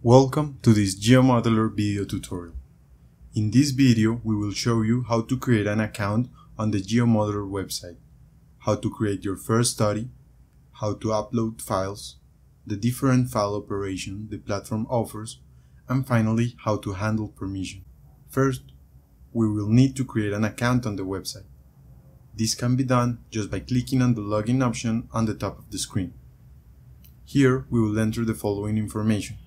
Welcome to this Geomodelr video tutorial. In this video, we will show you how to create an account on the Geomodelr website, how to create your first study, how to upload files, the different file operations the platform offers, and finally, how to handle permission. First, we will need to create an account on the website. This can be done just by clicking on the login option on the top of the screen. Here, we will enter the following information.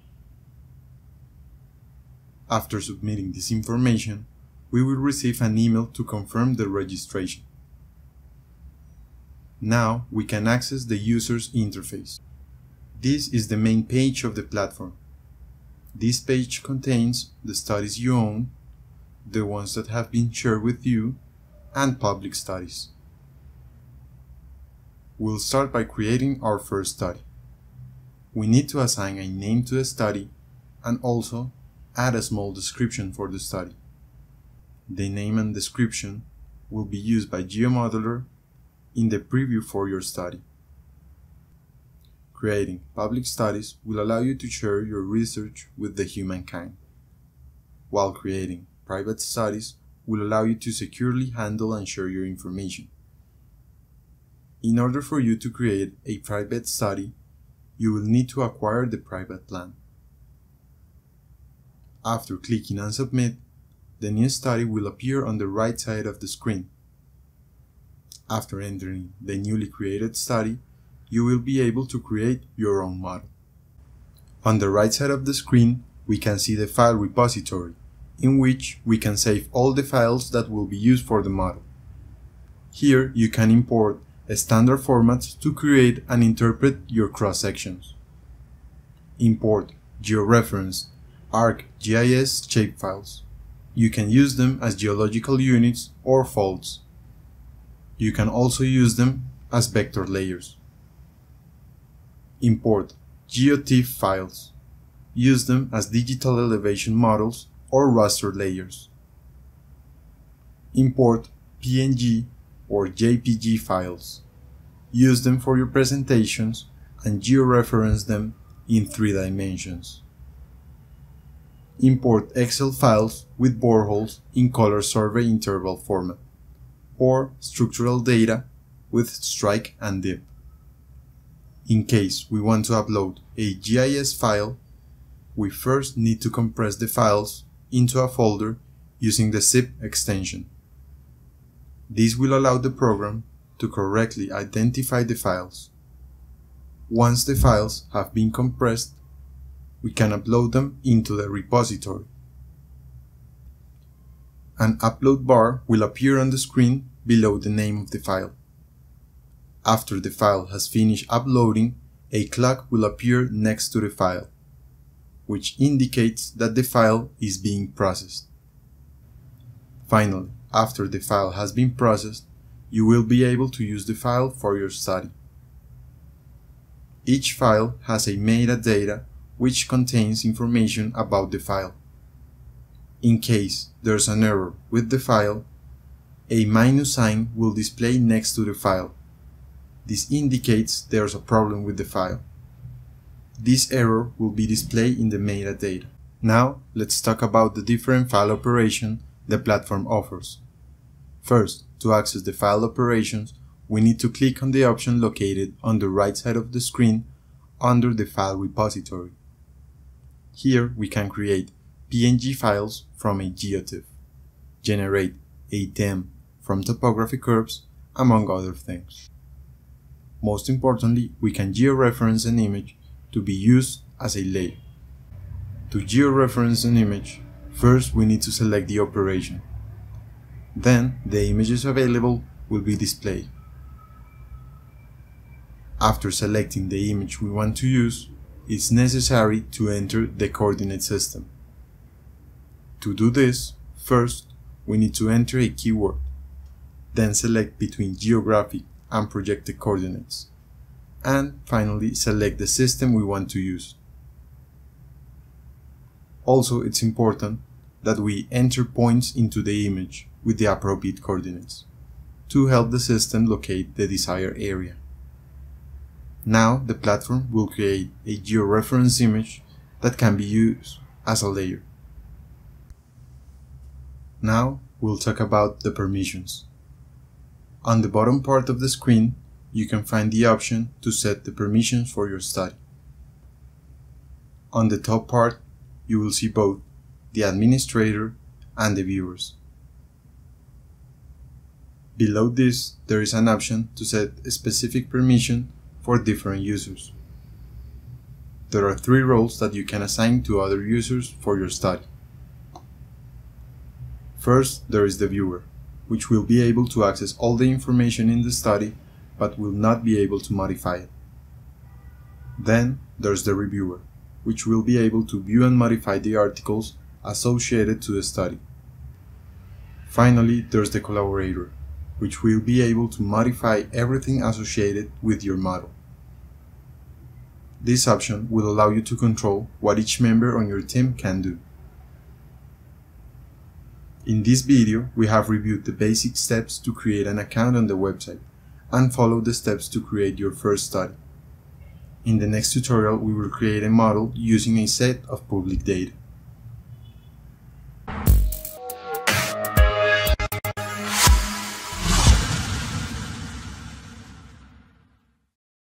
After submitting this information, we will receive an email to confirm the registration. Now we can access the user's interface. This is the main page of the platform. This page contains the studies you own, the ones that have been shared with you, and public studies. We'll start by creating our first study. We need to assign a name to the study and also add a small description for the study. The name and description will be used by Geomodelr in the preview for your study. Creating public studies will allow you to share your research with the humankind, while creating private studies will allow you to securely handle and share your information. In order for you to create a private study, you will need to acquire the private plan. After clicking on Submit, the new study will appear on the right side of the screen. After entering the newly created study, you will be able to create your own model. On the right side of the screen, we can see the file repository, in which we can save all the files that will be used for the model. Here you can import standard formats to create and interpret your cross-sections. Import Georeference ArcGIS shapefiles. You can use them as geological units or faults. You can also use them as vector layers. Import GeoTIFF files. Use them as digital elevation models or raster layers. Import PNG or JPG files. Use them for your presentations and georeference them in 3 dimensions. Import Excel files with boreholes in color survey interval format, or structural data with strike and dip. In case we want to upload a GIS file, we first need to compress the files into a folder using the zip extension. This will allow the program to correctly identify the files. Once the files have been compressed, we can upload them into the repository. An upload bar will appear on the screen below the name of the file. After the file has finished uploading, a clock will appear next to the file, which indicates that the file is being processed. Finally, after the file has been processed, you will be able to use the file for your study. Each file has a metadata which contains information about the file. In case there's an error with the file, a minus sign will display next to the file. This indicates there's a problem with the file. This error will be displayed in the metadata. Now, let's talk about the different file operations the platform offers. First, to access the file operations, we need to click on the option located on the right side of the screen under the file repository. Here we can create PNG files from a GeoTIFF, generate a DEM from topography curves, among other things. Most importantly, we can georeference an image to be used as a layer. To georeference an image, first we need to select the operation. Then the images available will be displayed. After selecting the image we want to use, it's necessary to enter the coordinate system. To do this, first we need to enter a keyword, then select between geographic and projected coordinates, and finally select the system we want to use. Also, it's important that we enter points into the image with the appropriate coordinates to help the system locate the desired area. Now the platform will create a georeference image that can be used as a layer. Now we'll talk about the permissions. On the bottom part of the screen, you can find the option to set the permissions for your study. On the top part, you will see both the administrator and the viewers. Below this, there is an option to set a specific permission for different users. There are 3 roles that you can assign to other users for your study. First, there is the viewer, which will be able to access all the information in the study, but will not be able to modify it. Then, there's the reviewer, which will be able to view and modify the articles associated to the study. Finally, there's the collaborator, which will be able to modify everything associated with your model. This option will allow you to control what each member on your team can do. In this video, we have reviewed the basic steps to create an account on the website and follow the steps to create your first study. In the next tutorial, we will create a model using a set of public data.